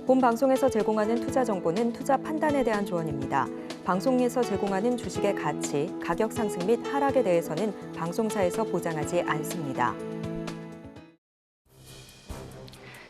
본 방송에서 제공하는 투자 정보는 투자 판단에 대한 조언입니다. 방송에서 제공하는 주식의 가치, 가격 상승 및 하락에 대해서는 방송사에서 보장하지 않습니다.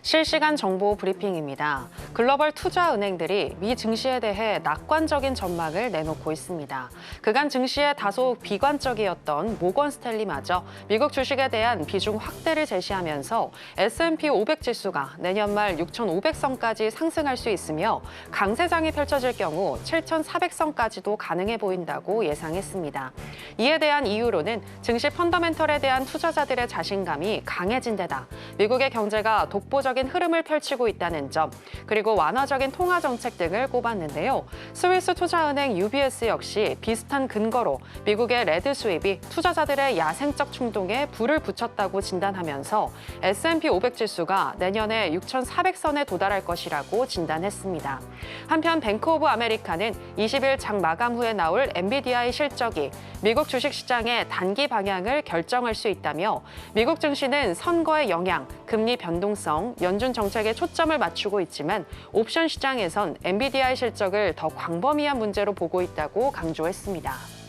실시간 정보 브리핑입니다. 글로벌 투자은행들이 미 증시에 대해 낙관적인 전망을 내놓고 있습니다. 그간 증시에 다소 비관적이었던 모건 스탠리마저 미국 주식에 대한 비중 확대를 제시하면서 S&P 500 지수가 내년 말 6,500선까지 상승할 수 있으며 강세장이 펼쳐질 경우 7,400선까지도 가능해 보인다고 예상했습니다. 이에 대한 이유로는 증시 펀더멘털에 대한 투자자들의 자신감이 강해진 데다 미국의 경제가 독보적인 흐름을 펼치고 있다는 점, 그리고 완화적인 통화 정책 등을 꼽았는데요. 스위스 투자은행 UBS 역시 비슷한 근거로 미국의 레드 수입이 투자자들의 야생적 충동에 불을 붙였다고 진단하면서 S&P 500 지수가 내년에 6,400선에 도달할 것이라고 진단했습니다. 한편 뱅크 오브 아메리카는 20일 장 마감 후에 나올 엔비디아의 실적이 미국 주식시장의 단기 방향을 결정할 수 있다며 미국 증시는 선거의 영향, 금리 변동성, 연준 정책에 초점을 맞추고 있지만 옵션 시장에선 엔비디아의 실적을 더 광범위한 문제로 보고 있다고 강조했습니다.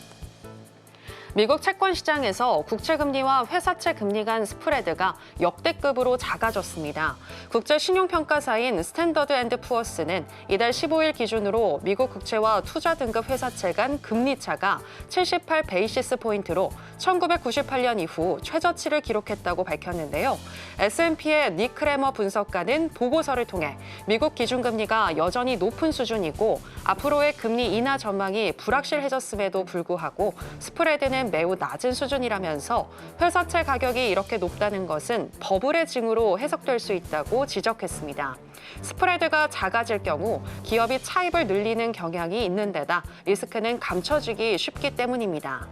미국 채권 시장에서 국채금리와 회사채 금리 간 스프레드가 역대급으로 작아졌습니다. 국제 신용평가사인 스탠더드 앤드 푸어스는 이달 15일 기준으로 미국 국채와 투자 등급 회사채 간 금리 차가 78 베이시스 포인트로 1998년 이후 최저치를 기록했다고 밝혔는데요. S&P의 닉 크레머 분석가는 보고서를 통해 미국 기준금리가 여전히 높은 수준이고 앞으로의 금리 인하 전망이 불확실해졌음에도 불구하고 스프레드는 매우 낮은 수준이라면서 회사채 가격이 이렇게 높다는 것은 버블의 징후로 해석될 수 있다고 지적했습니다. 스프레드가 작아질 경우 기업이 차입을 늘리는 경향이 있는 데다 리스크는 감춰지기 쉽기 때문입니다.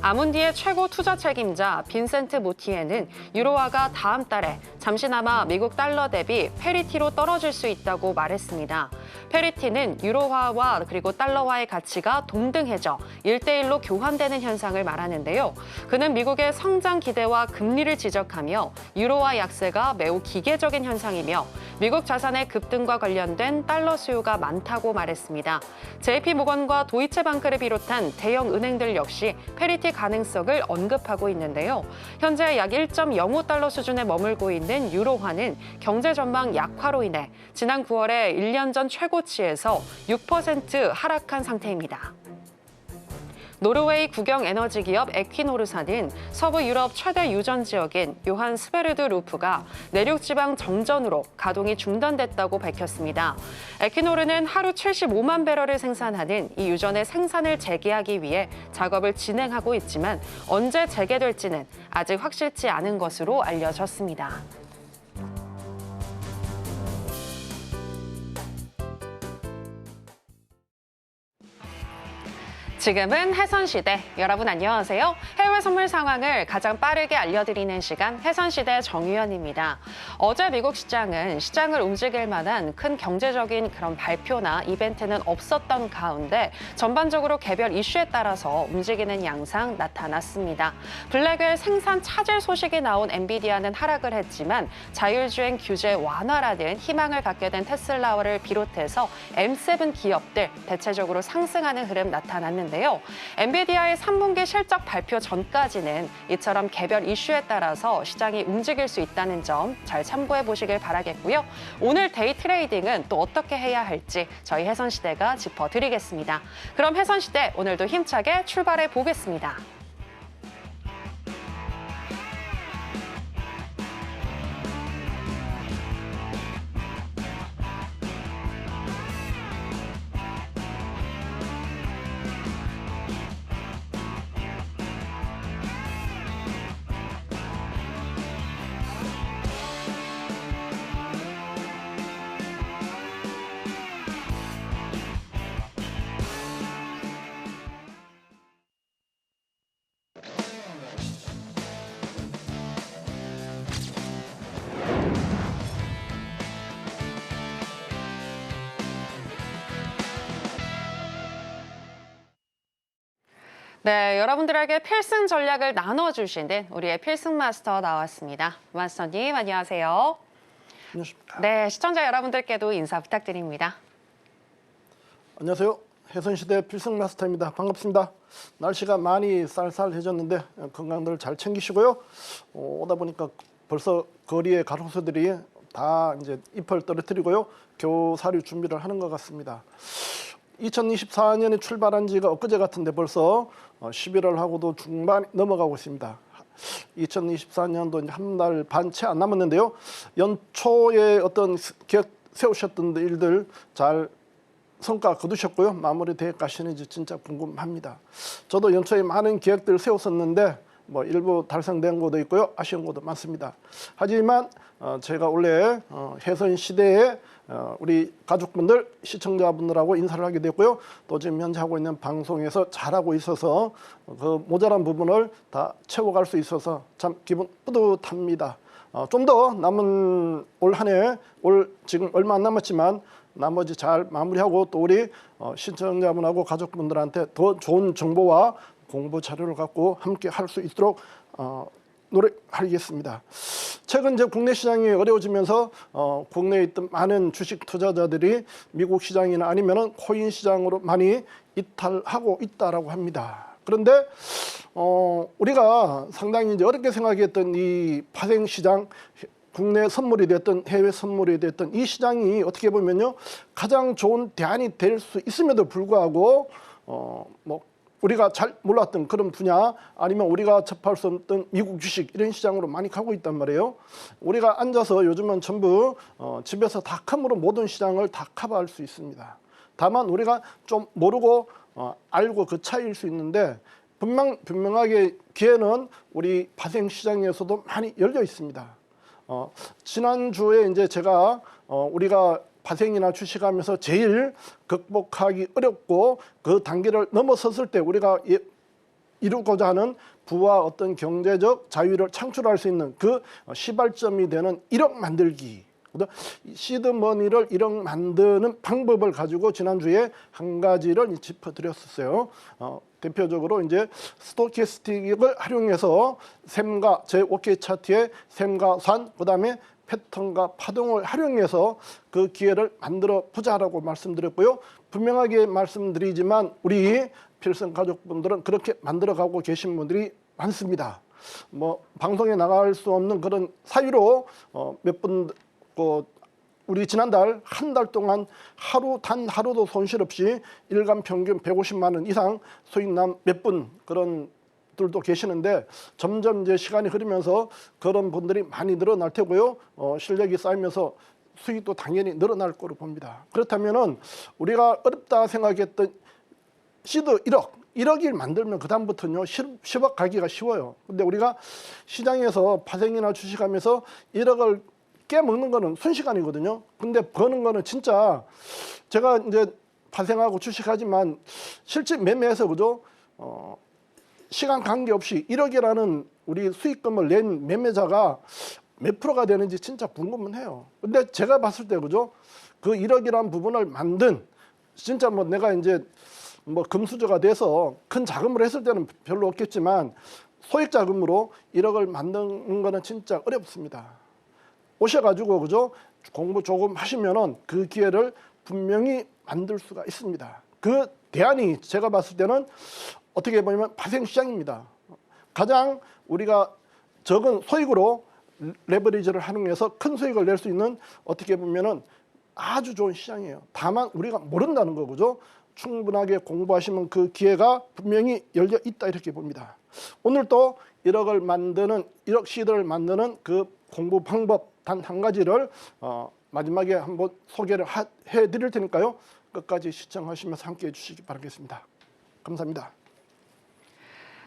아문디의 최고 투자 책임자 빈센트 모티에는 유로화가 다음 달에 잠시나마 미국 달러 대비 페리티로 떨어질 수 있다고 말했습니다. 페리티는 유로화와 그리고 달러화의 가치가 동등해져 1대1로 교환되는 현상을 말하는데요. 그는 미국의 성장 기대와 금리를 지적하며 유로화 약세가 매우 기계적인 현상이며 미국 자산의 급등과 관련된 달러 수요가 많다고 말했습니다. JP모건과 도이체방크를 비롯한 대형 은행들 역시 페리티 가능성을 언급하고 있는데요. 현재 약 1.05달러 수준에 머물고 있는 유로화는 경제 전망 약화로 인해 지난 9월에 1년 전 최고치에서 6% 하락한 상태입니다. 노르웨이 국영 에너지 기업 에퀴노르사는 서부 유럽 최대 유전 지역인 요한 스베르드 루프가 내륙 지방 정전으로 가동이 중단됐다고 밝혔습니다. 에퀴노르는 하루 75만 배럴을 생산하는 이 유전의 생산을 재개하기 위해 작업을 진행하고 있지만 언제 재개될지는 아직 확실치 않은 것으로 알려졌습니다. 지금은 해선시대. 여러분 안녕하세요. 해외 선물 상황을 가장 빠르게 알려드리는 시간 해선시대 정유연입니다. 어제 미국 시장은 시장을 움직일 만한 큰 경제적인 그런 발표나 이벤트는 없었던 가운데 전반적으로 개별 이슈에 따라서 움직이는 양상 나타났습니다. 블랙웰 생산 차질 소식이 나온 엔비디아는 하락을 했지만 자율주행 규제 완화라는 희망을 갖게 된 테슬라를 비롯해서 M7 기업들 대체적으로 상승하는 흐름 나타났는데요. 엔비디아의 3분기 실적 발표 전까지는 이처럼 개별 이슈에 따라서 시장이 움직일 수 있다는 점 잘 참고해 보시길 바라겠고요. 오늘 데이 트레이딩은 또 어떻게 해야 할지 저희 해선시대가 짚어드리겠습니다. 그럼 해선시대 오늘도 힘차게 출발해 보겠습니다. 네, 여러분들에게 필승 전략을 나눠주시는 우리의 필승 마스터 나왔습니다. 마스터님, 안녕하세요. 안녕하십니까. 네, 시청자 여러분들께도 인사 부탁드립니다. 안녕하세요. 해선시대 필승마스터입니다. 반갑습니다. 날씨가 많이 쌀쌀해졌는데 건강들 잘 챙기시고요. 오다 보니까 벌써 거리의 가로수들이 다 이제 잎을 떨어뜨리고요. 겨우살이 준비를 하는 것 같습니다. 2024년에 출발한 지가 엊그제 같은데 벌써 11월하고도 중반 넘어가고 있습니다. 2024년도 한 달 반 채 안 남았는데요. 연초에 어떤 계획 세우셨던 일들 잘 성과 거두셨고요. 마무리돼 가시는지 진짜 궁금합니다. 저도 연초에 많은 계획들을 세웠었는데 뭐 일부 달성된 것도 있고요. 아쉬운 것도 많습니다. 하지만 제가 원래 해선시대에 우리 가족분들, 시청자분들하고 인사를 하게 됐고요. 또 지금 현재 하고 있는 방송에서 잘하고 있어서 그 모자란 부분을 다 채워갈 수 있어서 참 기분 뿌듯합니다. 좀 더 남은 올 한 해, 지금 얼마 안 남았지만 나머지 잘 마무리하고 또 우리 시청자분하고 가족분들한테 더 좋은 정보와 공부 자료를 갖고 함께 할 수 있도록 노력하겠습니다. 최근 이제 국내 시장이 어려워지면서 국내에 있던 많은 주식 투자자들이 미국 시장이나 아니면은 코인 시장으로 많이 이탈하고 있다라고 합니다. 그런데 우리가 상당히 이제 어렵게 생각했던 이 파생 시장, 국내 선물이 됐던 해외 선물이 됐던 이 시장이 어떻게 보면요 가장 좋은 대안이 될 수 있음에도 불구하고 뭐 우리가 잘 몰랐던 그런 분야 아니면 우리가 접할 수 없던 미국 주식 이런 시장으로 많이 가고 있단 말이에요. 우리가 앉아서 요즘은 전부 집에서 닷컴으로 모든 시장을 다 커버할 수 있습니다. 다만 우리가 좀 모르고 알고 그 차이일 수 있는데 분명하게 기회는 우리 파생 시장에서도 많이 열려 있습니다. 지난주에 이제 제가 우리가 파생이나 주식하면서 제일 극복하기 어렵고 그 단계를 넘어섰을 때 우리가 이루고자 하는 부와 어떤 경제적 자유를 창출할 수 있는 그 시발점이 되는 1억 만들기. 시드머니를 1억 만드는 방법을 가지고 지난주에 한 가지를 짚어드렸었어요. 대표적으로 이제 스토캐스틱을 활용해서 샘과 제 OK 차트의 샘과 산, 그다음에 패턴과 파동을 활용해서 그 기회를 만들어 보자라고 말씀드렸고요. 분명하게 말씀드리지만 우리 필승 가족분들은 그렇게 만들어가고 계신 분들이 많습니다. 뭐 방송에 나갈 수 없는 그런 사유로 몇 분 우리 지난달 한 달 동안 단 하루도 손실 없이 일간 평균 150만 원 이상 수익 난 몇 분 그런 들도 계시는데 점점 이제 시간이 흐르면서 그런 분들이 많이 늘어날 테고요. 실력이 쌓이면서 수익도 당연히 늘어날 거로 봅니다. 그렇다면은 우리가 어렵다 생각했던 시드 1억을 만들면 그 다음부터는요 10억 가기가 쉬워요. 근데 우리가 시장에서 파생이나 주식하면서 1억을 깨먹는 거는 순식간이거든요. 근데 버는 거는 진짜 제가 이제 파생하고 주식하지만 실제 매매해서 그죠? 시간 관계없이 1억이라는 우리 수익금을 낸 매매자가 몇 프로가 되는지 진짜 궁금은 해요. 근데 제가 봤을 때 그죠? 그 1억이라는 부분을 만든 진짜 뭐 내가 이제 뭐 금수저가 돼서 큰 자금을 했을 때는 별로 없겠지만 소액 자금으로 1억을 만드는 거는 진짜 어렵습니다. 오셔가지고 그죠? 공부 조금 하시면은 그 기회를 분명히 만들 수가 있습니다. 그 대안이 제가 봤을 때는 어떻게 보면 파생 시장입니다. 가장 우리가 적은 소액으로 레버리지를 활용해서 큰 수익을 낼 수 있는 어떻게 보면은 아주 좋은 시장이에요. 다만 우리가 모른다는 거 그죠? 충분하게 공부하시면 그 기회가 분명히 열려 있다 이렇게 봅니다. 오늘 또 1억 시드를 만드는 그 공부 방법 단 한 가지를 마지막에 한번 소개를 해드릴 테니까요. 끝까지 시청하시면서 함께해 주시기 바라겠습니다. 감사합니다.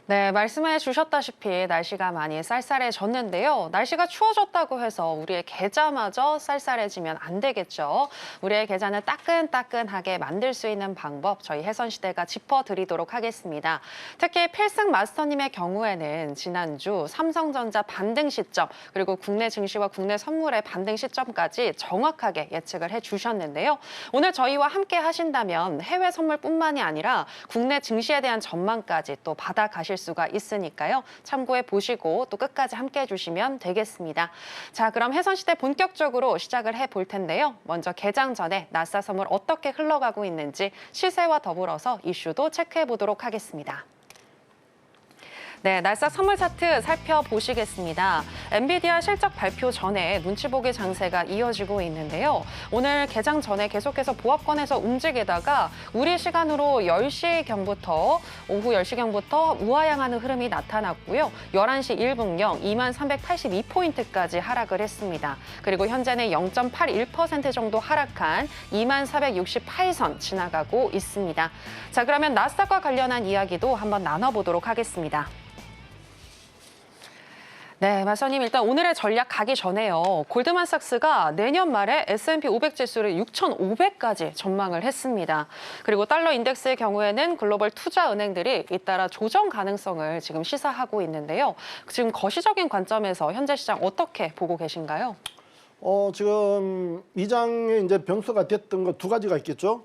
네, 말씀해 주셨다시피 날씨가 많이 쌀쌀해졌는데요. 날씨가 추워졌다고 해서 우리의 계좌마저 쌀쌀해지면 안 되겠죠. 우리의 계좌는 따끈따끈하게 만들 수 있는 방법 저희 해선시대가 짚어드리도록 하겠습니다. 특히 필승 마스터님의 경우에는 지난주 삼성전자 반등 시점 그리고 국내 증시와 국내 선물의 반등 시점까지 정확하게 예측을 해주셨는데요. 오늘 저희와 함께 하신다면 해외 선물뿐만이 아니라 국내 증시에 대한 전망까지 또 받아가실 보실 수가 있으니까요. 참고해 보시고 또 끝까지 함께 해주시면 되겠습니다. 자, 그럼 해선시대 본격적으로 시작을 해볼 텐데요. 먼저 개장 전에 나스닥 선물 어떻게 흘러가고 있는지 시세와 더불어서 이슈도 체크해 보도록 하겠습니다. 네, 나스닥 선물 차트 살펴보시겠습니다. 엔비디아 실적 발표 전에 눈치 보기 장세가 이어지고 있는데요. 오늘 개장 전에 계속해서 보합권에서 움직이다가 우리 시간으로 10시경부터 오후 10시경부터 우하향하는 흐름이 나타났고요. 11시 1분경 2382포인트까지 하락을 했습니다. 그리고 현재는 0.81% 정도 하락한 2468선 지나가고 있습니다. 자, 그러면 나스닥과 관련한 이야기도 한번 나눠보도록 하겠습니다. 네, 마선님 일단 오늘의 전략 가기 전에요. 골드만삭스가 내년 말에 S&P 500 지수를 6,500까지 전망을 했습니다. 그리고 달러 인덱스의 경우에는 글로벌 투자 은행들이 잇따라 조정 가능성을 지금 시사하고 있는데요. 지금 거시적인 관점에서 현재 시장 어떻게 보고 계신가요? 지금 미장에 이제 변수가 됐던 거 두 가지가 있겠죠.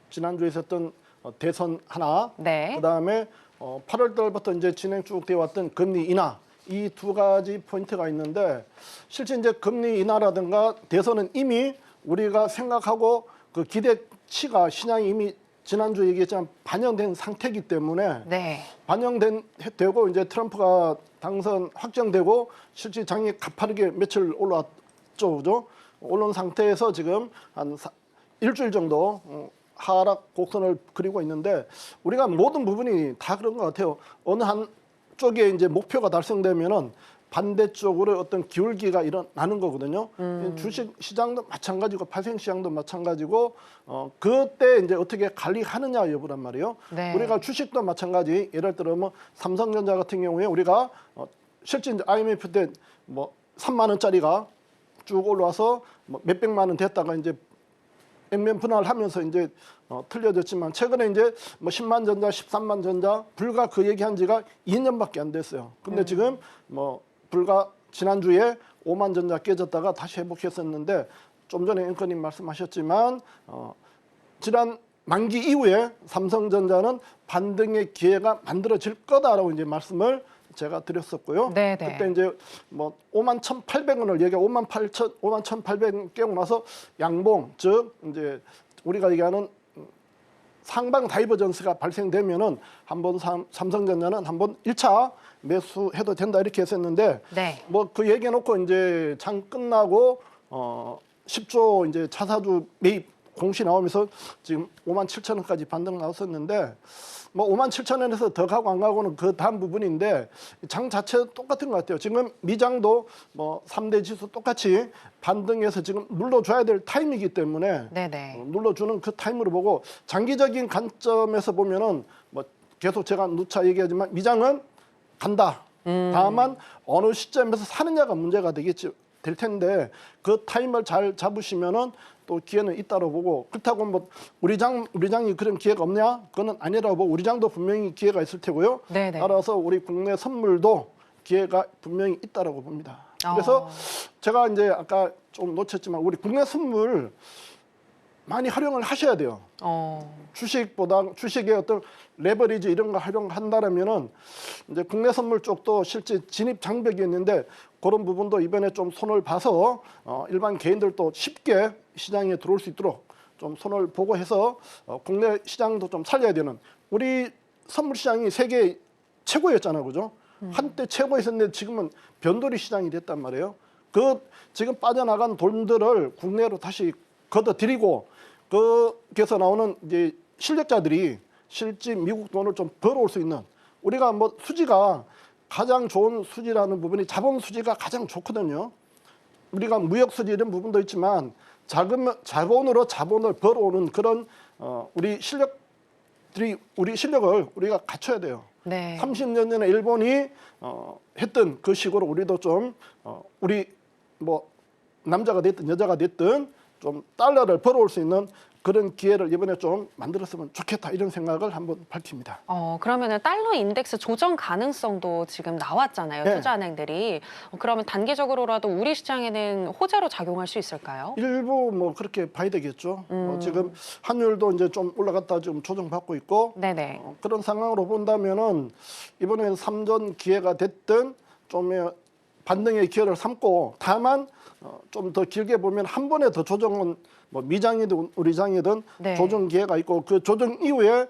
지난주에 있었던 대선 하나, 네. 그다음에 8월 달부터 이제 진행 쭉 되어 왔던 금리 인하. 이 두 가지 포인트가 있는데 실제 이제 금리 인하라든가 대선은 이미 우리가 생각하고 그 기대치가 시장이 이미 지난주 얘기했지만 반영된 상태이기 때문에 네. 되고 이제 트럼프가 당선 확정되고 실제 장이 가파르게 며칠 올라왔죠, 그죠? 올라온 상태에서 지금 한 일주일 정도 하락 곡선을 그리고 있는데 우리가 모든 부분이 다 그런 것 같아요. 어느 한 쪽에 이제 목표가 달성되면은 반대쪽으로 어떤 기울기가 일어나는 거거든요. 주식 시장도 마찬가지고 파생 시장도 마찬가지고 그때 이제 어떻게 관리하느냐 여부란 말이에요. 네. 우리가 주식도 마찬가지. 예를 들어 뭐 삼성전자 같은 경우에 우리가 실제 이제 IMF 때 뭐 3만 원짜리가 쭉 올라와서 뭐 몇백만 원 됐다가 이제 액면 분할을 하면서 이제 틀려졌지만 최근에 이제 뭐 10만 전자, 13만 전자 불과 그 얘기한 지가 2년밖에 안 됐어요. 근데 지금 뭐 불과 지난주에 5만 전자 깨졌다가 다시 회복했었는데 좀 전에 앵커님 말씀하셨지만 지난 만기 이후에 삼성전자는 반등의 기회가 만들어질 거다라고 이제 말씀을 제가 드렸었고요. 네네. 그때 이제 뭐 51,800원을 얘기 51,800원 깨고 나서 양봉 즉 이제 우리가 얘기하는 상방 다이버전스가 발생되면은 한번 삼성전자는 한번 1차 매수해도 된다 이렇게 했었는데 네. 뭐 그 얘기해 놓고 이제 장 끝나고 10조 이제 차사주 매입 공시 나오면서 지금 57,000원까지 반등 나왔었는데 뭐 57,000원에서 더 가고 안 가고는 그 다음 부분인데 장 자체도 똑같은 것 같아요. 지금 미장도 뭐 3대 지수 똑같이 반등해서 지금 눌러줘야 될 타임이기 때문에 네네. 눌러주는 그 타임으로 보고 장기적인 관점에서 보면은 뭐 계속 제가 누차 얘기하지만 미장은 간다. 다만 어느 시점에서 사느냐가 문제가 될 텐데 그 타임을 잘 잡으시면은 또 기회는 있다고 보고 그렇다고 뭐 우리 장이 그런 기회가 없냐? 그거는 아니라고 보고 우리 장도 분명히 기회가 있을 테고요. 네네. 따라서 우리 국내 선물도 기회가 분명히 있다라고 봅니다. 그래서 제가 이제 아까 좀 놓쳤지만 우리 국내 선물 많이 활용을 하셔야 돼요. 주식보다 주식의 어떤 레버리지 이런 거 활용한다라면은 이제 국내 선물 쪽도 실제 진입 장벽이 있는데 그런 부분도 이번에 좀 손을 봐서 일반 개인들도 쉽게 시장에 들어올 수 있도록 좀 손을 보고 해서 국내 시장도 좀 살려야 되는 우리 선물 시장이 세계 최고였잖아요, 그죠? 한때 최고였었는데 지금은 변돌이 시장이 됐단 말이에요. 그 지금 빠져나간 돈들을 국내로 다시 걷어들이고 거기서 나오는 이제 실력자들이 실제 미국 돈을 좀 벌어올 수 있는 우리가 뭐 수지가 가장 좋은 수지라는 부분이 자본 수지가 가장 좋거든요. 우리가 무역 수지 이런 부분도 있지만 자본으로 자본을 벌어오는 그런 우리 실력을 우리가 갖춰야 돼요. 네. 30년 전에 일본이 했던 그 식으로 우리도 좀 우리 뭐 남자가 됐든 여자가 됐든 좀 달러를 벌어올 수 있는 그런 기회를 이번에 좀 만들었으면 좋겠다 이런 생각을 한번 밝힙니다. 그러면은 달러 인덱스 조정 가능성도 지금 나왔잖아요. 네. 투자은행들이. 그러면 단기적으로라도 우리 시장에는 호재로 작용할 수 있을까요? 일부 뭐 그렇게 봐야 되겠죠. 지금 환율도 이제 좀 올라갔다 좀 조정받고 있고 네네. 그런 상황으로 본다면은 이번에 삼전 기회가 됐든 좀 반등의 기회를 삼고 다만 좀 더 길게 보면 한 번에 더 조정은 뭐 미장이든 우리장이든 네. 조정 기회가 있고 그 조정 이후에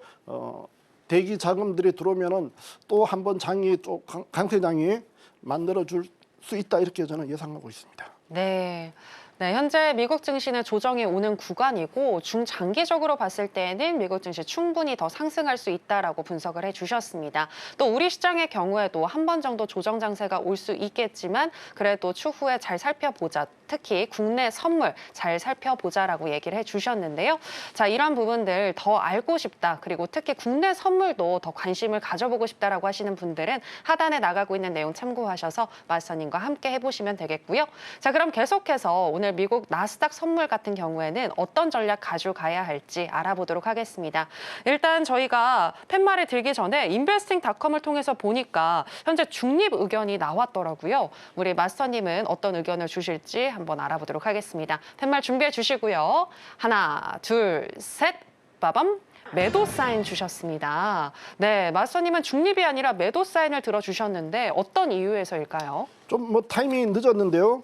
대기 자금들이 들어오면은 또 한 번 장이 또 강세장이 만들어 줄 수 있다 이렇게 저는 예상하고 있습니다. 네. 네, 현재 미국 증시는 조정이 오는 구간이고 중장기적으로 봤을 때에는 미국 증시 충분히 더 상승할 수 있다라고 분석을 해주셨습니다. 또 우리 시장의 경우에도 한 번 정도 조정 장세가 올 수 있겠지만 그래도 추후에 잘 살펴보자. 특히 국내 선물 잘 살펴보자라고 얘기를 해주셨는데요. 자, 이런 부분들 더 알고 싶다. 그리고 특히 국내 선물도 더 관심을 가져보고 싶다라고 하시는 분들은 하단에 나가고 있는 내용 참고하셔서 마스터님과 함께 해보시면 되겠고요. 자, 그럼 계속해서 오늘 미국 나스닥 선물 같은 경우에는 어떤 전략 가져가야 할지 알아보도록 하겠습니다. 일단 저희가 팻말에 들기 전에 인베스팅닷컴을 통해서 보니까 현재 중립 의견이 나왔더라고요. 우리 마스터님은 어떤 의견을 주실지 한번 알아보도록 하겠습니다. 팻말 준비해 주시고요. 하나, 둘, 셋, 빠밤. 매도 사인 주셨습니다. 네, 마스터님은 중립이 아니라 매도 사인을 들어주셨는데 어떤 이유에서일까요? 좀 뭐 타이밍이 늦었는데요.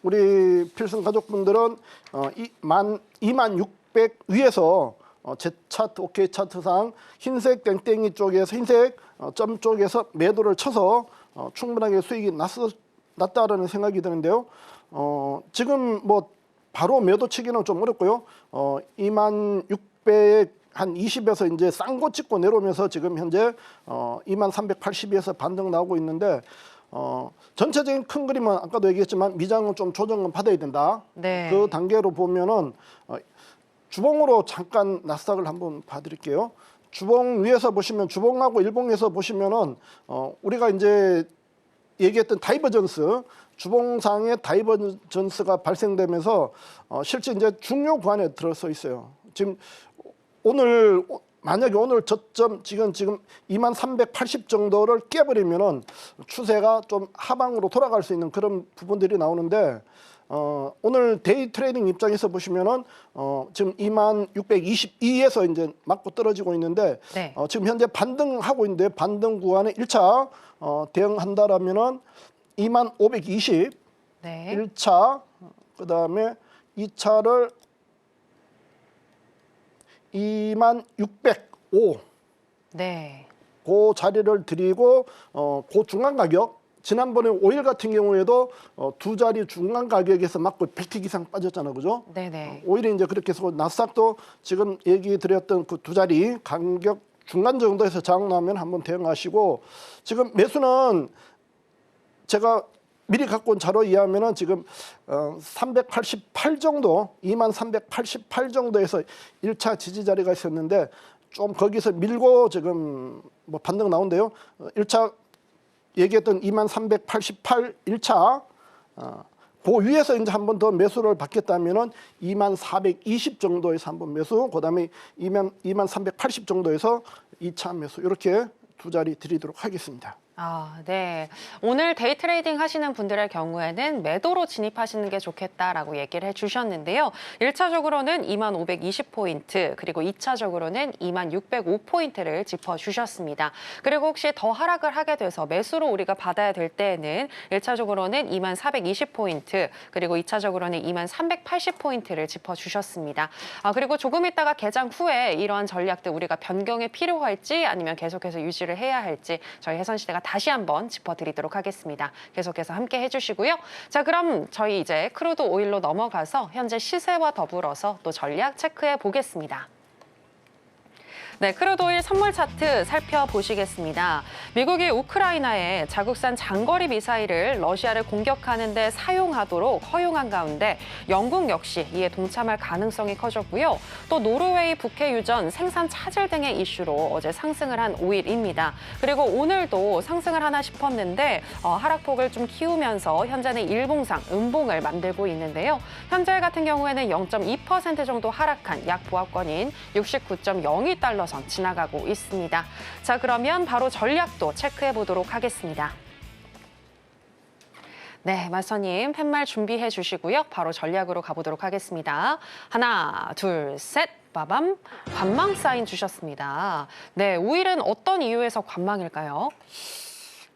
우리 필승 가족분들은 2600 위에서 제 차트, OK 차트상 흰색 땡땡이 쪽에서 흰색 점 쪽에서 매도를 쳐서 충분하게 수익이 났다라는 생각이 드는데요. 지금 뭐 바로 매도 치기는 좀 어렵고요. 2600 한 20에서 이제 싼 거 찍고 내려오면서 지금 현재 2380에서 반등 나오고 있는데 전체적인 큰 그림은 아까도 얘기했지만 미장은 좀 조정은 받아야 된다. 네. 그 단계로 보면은 주봉으로 잠깐 나스닥을 한번 봐드릴게요. 주봉 위에서 보시면 주봉하고 일봉에서 보시면은 우리가 이제 얘기했던 다이버전스 주봉상의 다이버전스가 발생되면서 실제 이제 중요 구간에 들어서 있어요. 지금 오늘 만약에 오늘 저점 지금 2380 정도를 깨버리면은 추세가 좀 하방으로 돌아갈 수 있는 그런 부분들이 나오는데 오늘 데이 트레이딩 입장에서 보시면은 지금 2622에서 이제 맞고 떨어지고 있는데 네. 지금 현재 반등하고 있는데 반등 구간에 1차 대응한다라면은 2520 네. 1차 그다음에 2차를 2605 네. 그 자리를 드리고 그 중간 가격 지난번에 오일 같은 경우에도 두 자리 중간 가격에서 맞고 100틱 이상 빠졌잖아요, 그죠? 네네. 오일이 이제 그렇게 해서 나스닥도 지금 얘기 드렸던 그 두 자리 간격 중간 정도에서 저항 나오면 한번 대응하시고 지금 매수는 제가 미리 갖고 온 자료 이해하면은 지금 388 정도, 2388 정도에서 1차 지지 자리가 있었는데 좀 거기서 밀고 지금 뭐 반등 나온대요. 1차 얘기했던 2388 1차 그 위에서 이제 한 번 더 매수를 받겠다면은 2420 정도에서 한번 매수, 그다음에 2380 정도에서 2차 매수 이렇게 두 자리 드리도록 하겠습니다. 네. 오늘 데이 트레이딩 하시는 분들의 경우에는 매도로 진입하시는 게 좋겠다라고 얘기를 해주셨는데요. 1차적으로는 2520포인트, 그리고 2차적으로는 2605포인트를 짚어주셨습니다. 그리고 혹시 더 하락을 하게 돼서 매수로 우리가 받아야 될 때에는 1차적으로는 2420포인트, 그리고 2차적으로는 2380포인트를 짚어주셨습니다. 그리고 조금 있다가 개장 후에 이러한 전략들 우리가 변경이 필요할지 아니면 계속해서 유지를 해야 할지 저희 해선시대가 다시 한번 짚어드리도록 하겠습니다. 계속해서 함께 해주시고요. 자, 그럼 저희 이제 크루드 오일로 넘어가서 현재 시세와 더불어서 또 전략 체크해 보겠습니다. 네, 크루드오일 선물 차트 살펴보시겠습니다. 미국이 우크라이나에 자국산 장거리 미사일을 러시아를 공격하는 데 사용하도록 허용한 가운데 영국 역시 이에 동참할 가능성이 커졌고요. 또 노르웨이 북해 유전 생산 차질 등의 이슈로 어제 상승을 한 5일입니다. 그리고 오늘도 상승을 하나 싶었는데 하락폭을 좀 키우면서 현재는 일봉상 음봉을 만들고 있는데요. 현재 같은 경우에는 0.2% 정도 하락한 약 보합권인 69.02달러 선 지나가고 있습니다. 자, 그러면 바로 전략도 체크해 보도록 하겠습니다. 네, 마스터님 팻말 준비해 주시고요. 바로 전략으로 가보도록 하겠습니다. 하나, 둘, 셋. 빠밤. 관망 사인 주셨습니다. 네, 5일은 어떤 이유에서 관망일까요?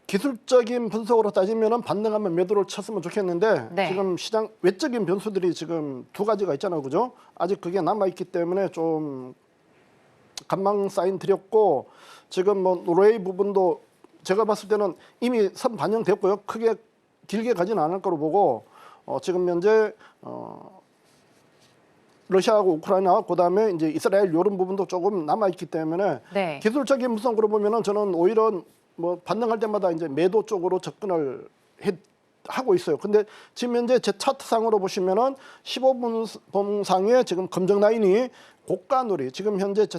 기술적인 분석으로 따지면 반등하면 매도를 쳤으면 좋겠는데 네. 지금 시장 외적인 변수들이 지금 두 가지가 있잖아요, 그죠? 아직 그게 남아있기 때문에 좀 관망 사인 드렸고 지금 뭐 노르웨이 부분도 제가 봤을 때는 이미 선 반영됐고요. 크게 길게 가지는 않을 거로 보고 지금 현재 러시아하고 우크라이나 그다음에 이제 이스라엘 이런 부분도 조금 남아 있기 때문에 네. 기술적인 분석으로 보면은 저는 오히려 뭐 반등할 때마다 이제 매도 쪽으로 접근을 하고 있어요. 근데 지금 현재 제 차트상으로 보시면은 15분 상에 지금 검정 라인이 고가놀이 지금 현재 제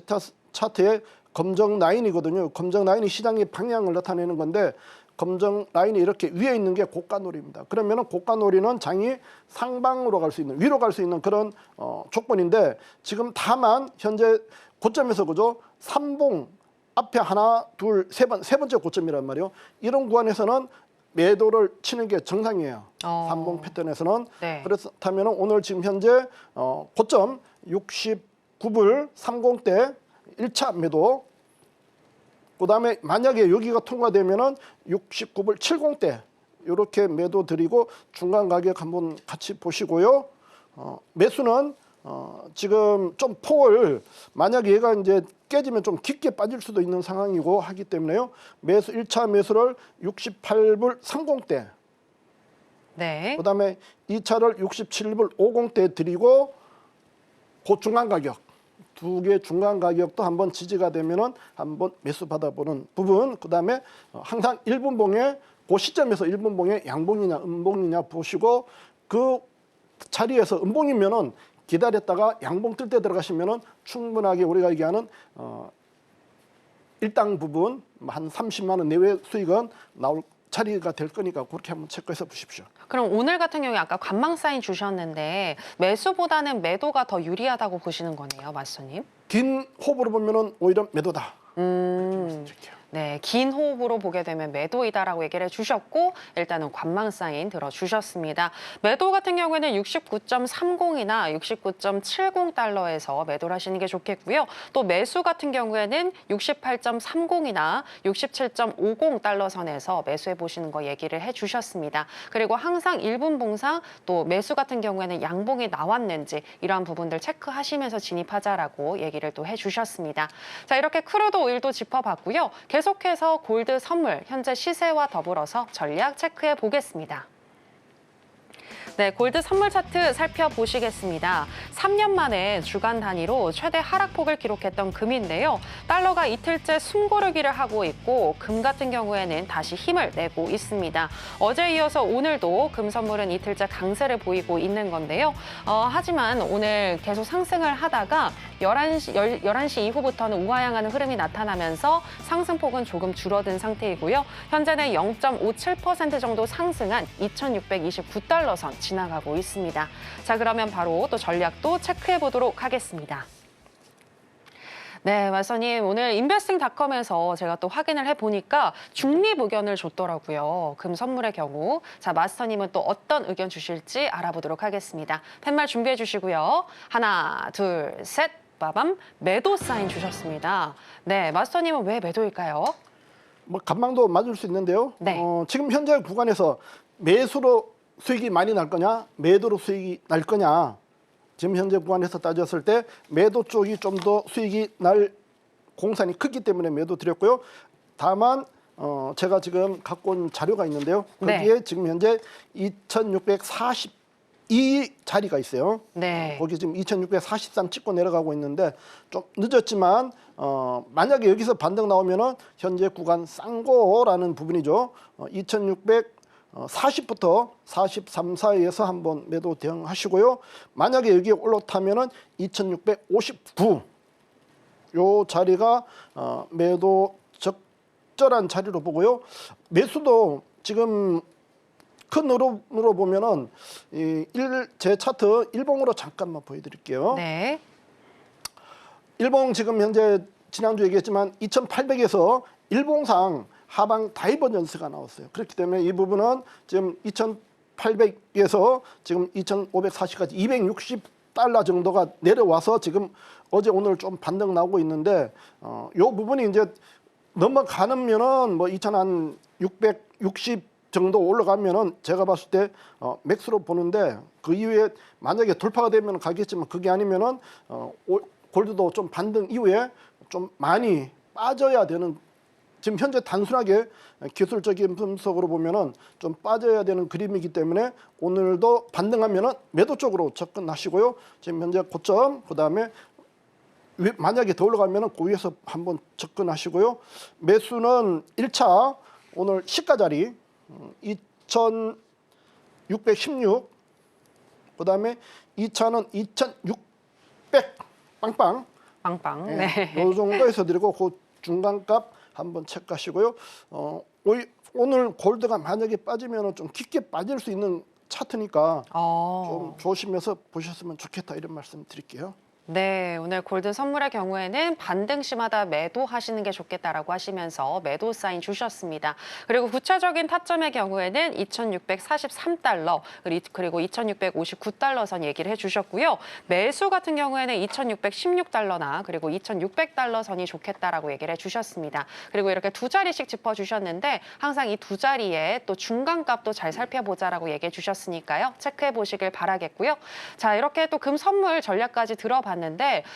차트에 검정 라인이거든요. 검정 라인이 시장의 방향을 나타내는 건데 검정 라인이 이렇게 위에 있는 게 고가놀이입니다. 그러면은 고가놀이는 장이 상방으로 갈 수 있는 위로 갈 수 있는 그런 조건인데 지금 다만 현재 고점에서 그죠? 삼봉 앞에 하나, 둘, 세 번째 고점이란 말이에요. 이런 구간에서는 매도를 치는 게 정상이에요. 삼봉 패턴에서는. 네. 그렇다면 오늘 지금 현재 고점 69불 30대 1차 매도. 그다음에 만약에 여기가 통과되면은 69불 70대 이렇게 매도 드리고 중간 가격 한번 같이 보시고요. 매수는 지금 좀 폭을 만약에 얘가 이제 깨지면 좀 깊게 빠질 수도 있는 상황이고 하기 때문에요. 매수 1차 매수를 68불 30대. 네. 그다음에 2차를 67불 50대 드리고 그 중간 가격 두 개 중간 가격도 한번 지지가 되면은 한번 매수 받아보는 부분. 그다음에 항상 1분봉에 그 시점에서 1분봉에 양봉이냐 음봉이냐 보시고 그 자리에서 음봉이면은 기다렸다가 양봉 뜰 때 들어가시면은 충분하게 우리가 얘기하는 일당 부분 한 30만 원 내외 수익은 나올 자리가 될 거니까 그렇게 한번 체크해서 보십시오. 그럼 오늘 같은 경우에 아까 관망 사인 주셨는데 매수보다는 매도가 더 유리하다고 보시는 거네요, 마스터님? 긴 호흡으로 보면은 오히려 매도다. 말씀드릴게요. 네, 긴 호흡으로 보게 되면 매도이다라고 얘기를 해주셨고 일단은 관망 사인 들어주셨습니다. 매도 같은 경우에는 69.30이나 69.70달러에서 매도를 하시는 게 좋겠고요. 또 매수 같은 경우에는 68.30이나 67.50달러 선에서 매수해 보시는 거 얘기를 해주셨습니다. 그리고 항상 1분 봉상 또 매수 같은 경우에는 양봉이 나왔는지 이러한 부분들 체크하시면서 진입하자라고 얘기를 또 해주셨습니다. 자, 이렇게 크루드 오일도 짚어봤고요. 계속해서 골드 선물 현재 시세와 더불어서 전략 체크해 보겠습니다. 네, 골드 선물 차트 살펴보시겠습니다. 3년 만에 주간 단위로 최대 하락폭을 기록했던 금인데요. 달러가 이틀째 숨고르기를 하고 있고 금 같은 경우에는 다시 힘을 내고 있습니다. 어제 이어서 오늘도 금 선물은 이틀째 강세를 보이고 있는 건데요. 하지만 오늘 계속 상승을 하다가 11시 이후부터는 우하향하는 흐름이 나타나면서 상승폭은 조금 줄어든 상태이고요. 현재는 0.57% 정도 상승한 2,629달러 선 지나가고 있습니다. 자, 그러면 바로 또 전략도 체크해 보도록 하겠습니다. 네, 마스터님 오늘 인베스팅닷컴에서 제가 또 확인을 해보니까 중립 의견을 줬더라고요. 금 선물의 경우. 자, 마스터님은 또 어떤 의견 주실지 알아보도록 하겠습니다. 팻말 준비해 주시고요. 하나, 둘, 셋. 빠밤. 매도 사인 주셨습니다. 네, 마스터님은 왜 매도일까요? 뭐 간망도 맞을 수 있는데요. 네. 지금 현재 구간에서 매수로 수익이 많이 날 거냐, 매도로 수익이 날 거냐. 지금 현재 구간에서 따졌을 때 매도 쪽이 좀 더 수익이 날 공산이 크기 때문에 매도 드렸고요. 다만 제가 지금 갖고 온 자료가 있는데요. 거기에 네. 지금 현재 2,642 이 자리가 있어요. 네. 거기 지금 2643 찍고 내려가고 있는데 좀 늦었지만 만약에 여기서 반등 나오면은 현재 구간 쌍고라는 부분이죠. 2640부터 43 사이에서 한번 매도 대응하시고요. 만약에 여기에 올라타면은 2659 요 자리가 매도 적절한 자리로 보고요. 매수도 지금 큰 흐름으로 보면은 제 차트 일봉으로 잠깐만 보여드릴게요. 네. 일봉 지금 현재 지난주 얘기했지만 2800에서 일봉상 하방 다이버전스가 나왔어요. 그렇기 때문에 이 부분은 지금 2800에서 지금 2540까지 260달러 정도가 내려와서 지금 어제 오늘 좀 반등 나오고 있는데 요 부분이 이제 넘어가면은 뭐 2660 정도 올라가면은 제가 봤을 때 맥스로 보는데 그 이후에 만약에 돌파가 되면 가겠지만 그게 아니면은 골드도 좀 반등 이후에 좀 많이 빠져야 되는, 지금 현재 단순하게 기술적인 분석으로 보면은 좀 빠져야 되는 그림이기 때문에 오늘도 반등하면은 매도 쪽으로 접근하시고요. 지금 현재 고점, 그다음에 만약에 더 올라가면은 그 위에서 한번 접근하시고요. 매수는 1차 오늘 시가 자리 2616, 그다음에 2차는 2600 빵빵 네. 요 정도에서 드리고 그 중간값 한번 체크하시고요. 오늘 골드가 만약에 빠지면 좀 깊게 빠질 수 있는 차트니까 좀 조심해서 보셨으면 좋겠다 이런 말씀 드릴게요. 네, 오늘 골드 선물의 경우에는 반등 시마다 매도하시는 게 좋겠다라고 하시면서 매도 사인 주셨습니다. 그리고 구체적인 타점의 경우에는 2643달러 그리고 2659달러 선 얘기를 해주셨고요. 매수 같은 경우에는 2616달러나 그리고 2600달러 선이 좋겠다라고 얘기를 해주셨습니다. 그리고 이렇게 두 자리씩 짚어주셨는데 항상 이 두 자리에 또 중간값도 잘 살펴보자라고 얘기해 주셨으니까요. 체크해 보시길 바라겠고요. 자, 이렇게 또 금 선물 전략까지 들어봤는데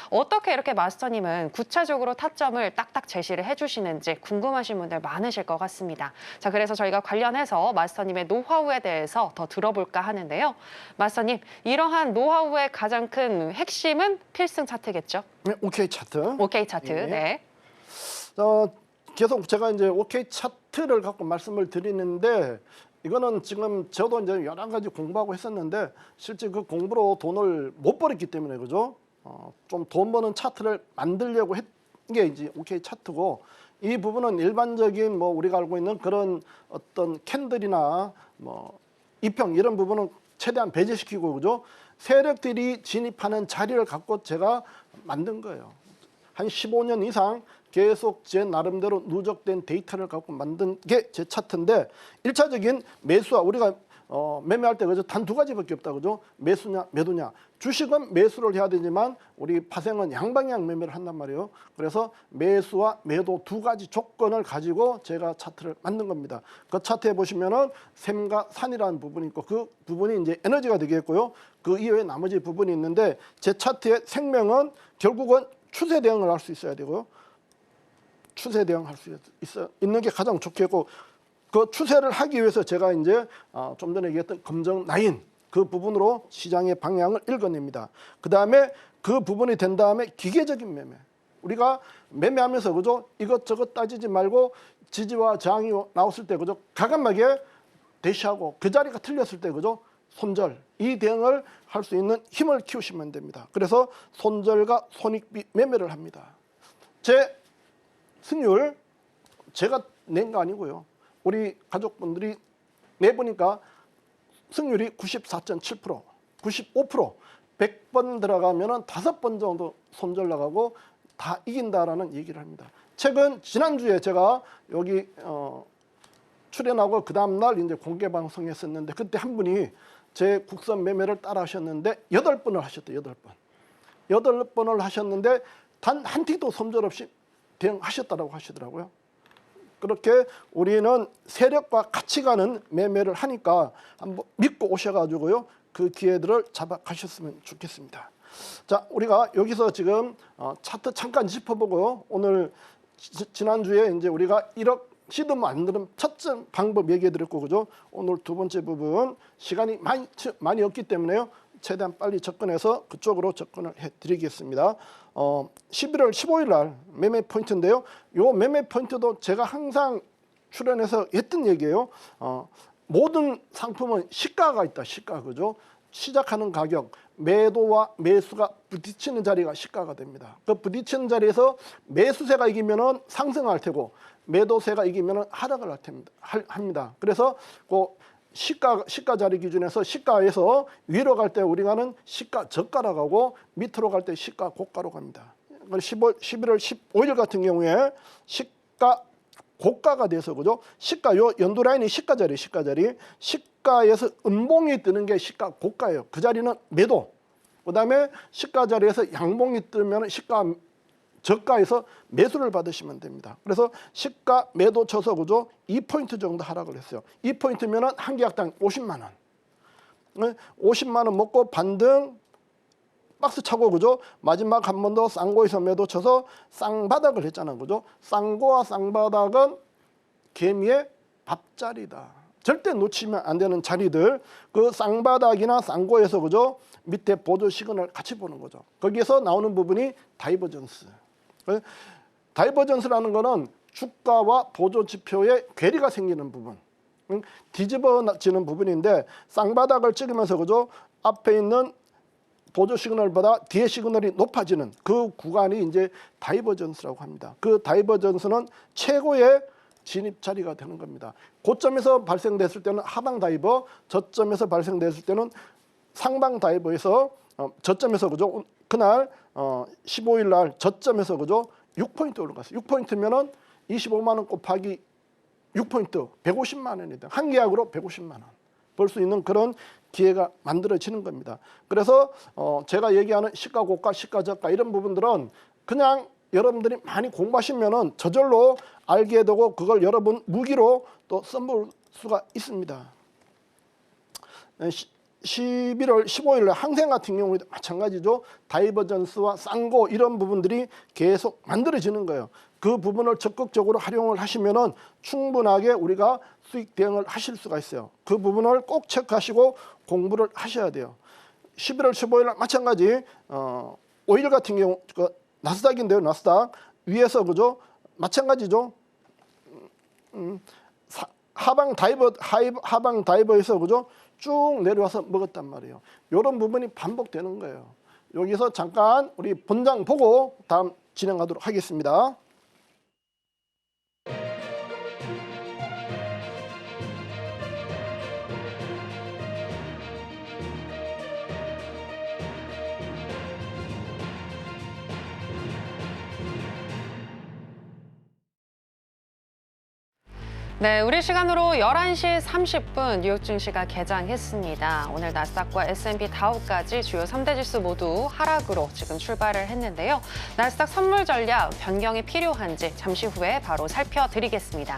어떻게 이렇게 마스터님은 구체적으로 타점을 딱딱 제시를 해주시는지 궁금하신 분들 많으실 것 같습니다. 자, 그래서 저희가 관련해서 마스터님의 노하우에 대해서 더 들어볼까 하는데요. 마스터님, 이러한 노하우의 가장 큰 핵심은 필승 차트겠죠? 네, OK 차트. OK 차트. 예. 네. 계속 제가 이제 OK 차트를 갖고 말씀을 드리는데 이거는 지금 저도 이제 여러 가지 공부하고 했었는데 실제 그 공부로 돈을 못 벌었기 때문에 그죠? 좀 돈 버는 차트를 만들려고 했 게 이제 OK 차트고, 이 부분은 일반적인 뭐 우리가 알고 있는 그런 어떤 캔들이나 뭐 이평 이런 부분은 최대한 배제시키고 그죠? 세력들이 진입하는 자리를 갖고 제가 만든 거예요. 한 15년 이상 계속 제 나름대로 누적된 데이터를 갖고 만든 게 제 차트인데, 1차적인 매수와 우리가 매매할 때 그죠? 단 두 가지밖에 없다 그죠? 매수냐 매도냐. 주식은 매수를 해야 되지만 우리 파생은 양방향 매매를 한단 말이에요. 그래서 매수와 매도 두 가지 조건을 가지고 제가 차트를 만든 겁니다. 그 차트에 보시면은 샘과 산이라는 부분이 있고 그 부분이 이제 에너지가 되겠고요. 그 이외에 나머지 부분이 있는데 제 차트의 생명은 결국은 추세 대응을 할 수 있어야 되고요. 추세 대응할 수 있는 게 가장 좋겠고, 그 추세를 하기 위해서 제가 이제 좀 전에 얘기했던 검정 라인 그 부분으로 시장의 방향을 읽어냅니다. 그 다음에 그 부분이 된 다음에 기계적인 매매. 우리가 매매하면서 그죠? 이것저것 따지지 말고 지지와 저항이 나왔을 때 그죠? 과감하게 대시하고 그 자리가 틀렸을 때 그죠? 손절, 이 대응을 할 수 있는 힘을 키우시면 됩니다. 그래서 손절과 손익비 매매를 합니다. 제 승률 제가 낸 거 아니고요. 우리 가족분들이 내보니까 승률이 94.7%, 95%, 100번 들어가면은 5번 정도 손절 나가고 다 이긴다라는 얘기를 합니다. 최근 지난주에 제가 여기 출연하고 그 다음 날 이제 공개 방송했었는데 그때 한 분이 제 국선 매매를 따라 하셨는데 8번을 하셨대요. 8번. 8번을 하셨는데 단 한 티도 손절 없이 대응하셨다고 하시더라고요. 그렇게 우리는 세력과 같이 가는 매매를 하니까 한번 믿고 오셔가지고요. 그 기회들을 잡아가셨으면 좋겠습니다. 자, 우리가 여기서 지금 차트 잠깐 짚어보고요. 오늘 지난주에 이제 우리가 1억 시도 만드는 첫째 방법 얘기해 드렸고, 그죠? 오늘 두 번째 부분 시간이 많이 없기 때문에요. 최대한 빨리 접근해서 그쪽으로 접근을 해 드리겠습니다. 11월 15일 날 매매 포인트인데요. 요 매매 포인트도 제가 항상 출연해서 했던 얘기예요. 모든 상품은 시가가 있다. 시가, 그죠? 시작하는 가격, 매도와 매수가 부딪히는 자리가 시가가 됩니다. 그 부딪히는 자리에서 매수세가 이기면은 상승할 테고 매도세가 이기면은 하락을 합니다. 그래서 그 시가 자리 기준에서 시가에서 위로 갈 때 우리가 하는 시가 저가라고 하고 밑으로 갈 때 시가 고가로 갑니다. 11월 15일 같은 경우에 시가 고가가 돼서, 그죠? 시가 요 연도 라인이 시가 자리, 시가에서 음봉이 뜨는 게 시가 고가예요. 그 자리는 매도. 그다음에 시가 자리에서 양봉이 뜨면 시가 저가에서 매수를 받으시면 됩니다. 그래서 시가 매도 쳐서, 그죠? 2포인트 정도 하락을 했어요. 2포인트면은 한 계약당 50만 원. 50만 원 먹고 반등 박스 차고, 그죠? 마지막 한 번 더 쌍고에서 매도 쳐서 쌍바닥을 했잖아요, 그죠? 쌍고와 쌍바닥은 개미의 밥자리다. 절대 놓치면 안 되는 자리들. 그 쌍바닥이나 쌍고에서, 그죠? 밑에 보조 시그널 같이 보는 거죠. 거기에서 나오는 부분이 다이버전스. 다이버전스라는 거는 주가와 보조 지표의 괴리가 생기는 부분, 뒤집어지는 부분인데, 쌍바닥을 찍으면서, 그죠? 앞에 있는 보조 시그널보다 뒤에 시그널이 높아지는 그 구간이 이제 다이버전스라고 합니다. 그 다이버전스는 최고의 진입 자리가 되는 겁니다. 고점에서 발생됐을 때는 하방 다이버, 저점에서 발생됐을 때는 상방 다이버에서 저점에서, 그죠? 그날 15일 날 저점에서, 그죠? 6포인트 올라갔어요. 6포인트면은 25만 원 곱하기 6포인트 150만 원이다. 한 계약으로 150만 원 벌 수 있는 그런 기회가 만들어지는 겁니다. 그래서 제가 얘기하는 시가 고가, 시가 저가 이런 부분들은 그냥 여러분들이 많이 공부하시면은 저절로 알게 되고 그걸 여러분 무기로 또 써볼 수가 있습니다. 11월 15일 항생 같은 경우에도 마찬가지죠. 다이버전스와 쌍고 이런 부분들이 계속 만들어지는 거예요. 그 부분을 적극적으로 활용을 하시면은 충분하게 우리가 수익 대응을 하실 수가 있어요. 그 부분을 꼭 체크하시고 공부를 하셔야 돼요. 11월 15일 마찬가지 5일 같은 경우 나스닥인데요. 나스닥 위에서, 그죠? 마찬가지죠. 하방 다이버에서, 그죠? 쭉 내려와서 먹었단 말이에요. 이런 부분이 반복되는 거예요. 여기서 잠깐 우리 본장 보고 다음 진행하도록 하겠습니다. 네, 우리 시간으로 11시 30분 뉴욕 증시가 개장했습니다. 오늘 나스닥과 S&P 다우까지 주요 3대 지수 모두 하락으로 지금 출발을 했는데요. 나스닥 선물 전략 변경이 필요한지 잠시 후에 바로 살펴드리겠습니다.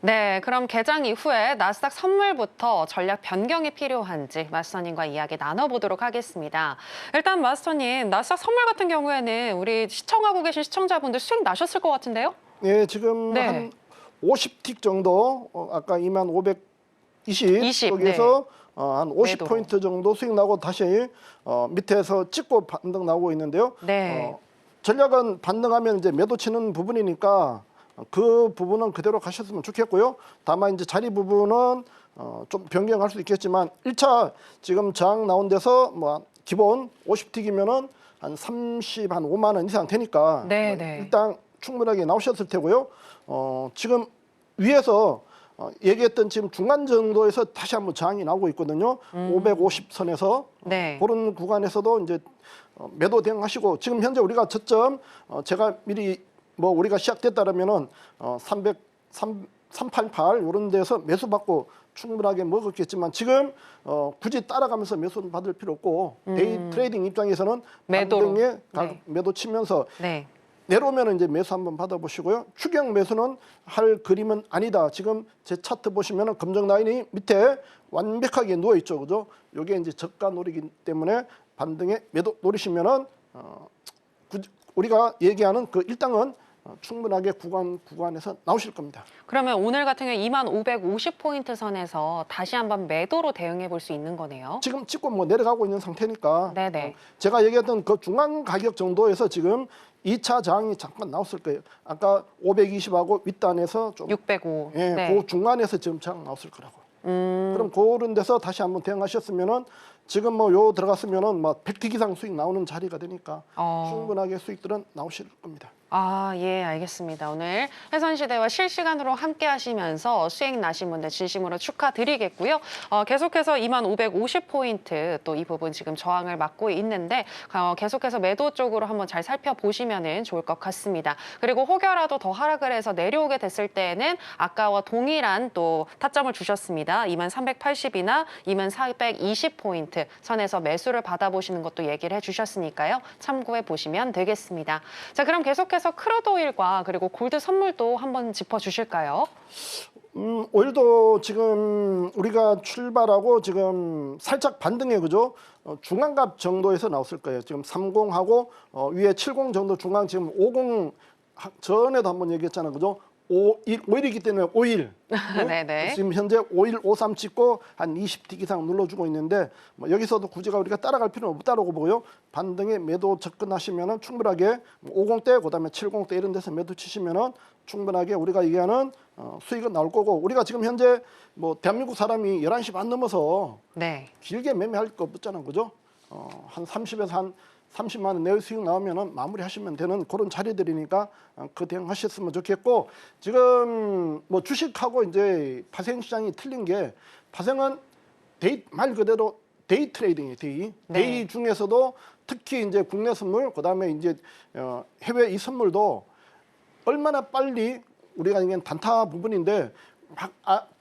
네, 그럼 개장 이후에 나스닥 선물부터 전략 변경이 필요한지 마스터님과 이야기 나눠보도록 하겠습니다. 일단 마스터님, 나스닥 선물 같은 경우에는 우리 시청하고 계신 시청자분들 수익 나셨을 것 같은데요? 네, 지금 한 50틱 정도, 아까 2520 쪽에서 한 50포인트 정도 수익 나고 다시 밑에서 찍고 반등 나오고 있는데요. 네. 전략은 반등하면 이제 매도 치는 부분이니까 그 부분은 그대로 가셨으면 좋겠고요. 다만 이제 자리 부분은 좀 변경할 수 있겠지만 1차 지금 저항 나온 데서 뭐 기본 50틱이면은 한 5만 원 이상 되니까 네, 네. 일단 충분하게 나오셨을 테고요. 지금 위에서 얘기했던 지금 중간 정도에서 다시 한번 저항이 나오고 있거든요. 550선에서 네. 그런 구간에서도 이제 매도 대응하시고 지금 현재 우리가 저점 제가 미리 뭐 우리가 시작됐다라면은 388 이런 데서 매수 받고 충분하게 먹었겠지만 지금 굳이 따라가면서 매수 받을 필요 없고 데이 트레이딩 입장에서는 매도로. 반등에 네. 매도 치면서 네. 내려오면 이제 매수 한번 받아보시고요. 추경 매수는 할 그림은 아니다. 지금 제 차트 보시면은 검정 라인이 밑에 완벽하게 누워 있죠, 그죠? 이게 이제 저가 노리기 때문에 반등에 매도 노리시면은 우리가 얘기하는 그 일당은 충분하게 구간에서 나오실 겁니다. 그러면 오늘 같은 경우 2550포인트 선에서 다시 한번 매도로 대응해 볼 수 있는 거네요. 지금 찍고 뭐 내려가고 있는 상태니까 네네. 제가 얘기했던 그 중간 가격 정도에서 지금 2차 저항이 잠깐 나왔을 거예요. 아까 520하고 윗단에서 좀 605. 예, 네. 그 중간에서 지금 저항 나왔을 거라고. 그럼 그런 데서 다시 한번 대응하셨으면은 지금 뭐 요 들어갔으면은 뭐 100틱 이상 수익 나오는 자리가 되니까 충분하게 수익들은 나오실 겁니다. 아, 예, 알겠습니다. 오늘 해선시대와 실시간으로 함께 하시면서 수익 나신 분들 진심으로 축하드리겠고요. 계속해서 2550포인트 또 이 부분 지금 저항을 막고 있는데 계속해서 매도 쪽으로 한번 잘 살펴보시면 좋을 것 같습니다. 그리고 혹여라도 더 하락을 해서 내려오게 됐을 때는 아까와 동일한 또 타점을 주셨습니다. 2380이나 2420포인트 선에서 매수를 받아보시는 것도 얘기를 해주셨으니까요. 참고해 보시면 되겠습니다. 자, 그럼 계속해서 크루드 오일과 그리고 골드 선물도 한번 짚어주실까요? 오일도 지금 우리가 출발하고 지금 살짝 반등해 그죠? 중간값 정도에서 나왔을 거예요. 지금 30하고 위에 70 정도 중간 지금 50 전에도 한번 얘기했잖아요. 그죠? 5일이기 때문에 5일. 네네. 지금 현재 5일 53 찍고 한 20틱 이상 눌러주고 있는데 뭐 여기서도 굳이 우리가 따라갈 필요는 없다고 보고요. 반등에 매도 접근하시면은 충분하게 50대 그다음에 70대 이런 데서 매도 치시면은 충분하게 우리가 얘기하는 수익은 나올 거고 우리가 지금 현재 뭐 대한민국 사람이 11시 반 넘어서 네. 길게 매매할 거 없잖아요. 그죠? 한 30에서 한 30만 원 내외 수익 나오면은 마무리하시면 되는 그런 자리들이니까 그 대응하셨으면 좋겠고 지금 뭐 주식하고 이제 파생 시장이 틀린 게 파생은 말 그대로 데이 트레이딩이에요. 네. 데이 중에서도 특히 이제 국내 선물 그다음에 이제 해외 이 선물도 얼마나 빨리 우리가 이게 단타 부분인데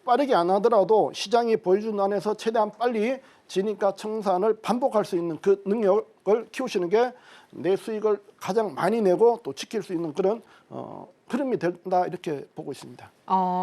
빠르게 안 하더라도 시장이 보여준 안에서 최대한 빨리 진입과 청산을 반복할 수 있는 그 능력을 키우시는 게 내 수익을 가장 많이 내고 또 지킬 수 있는 그런 흐름이 된다 이렇게 보고 있습니다.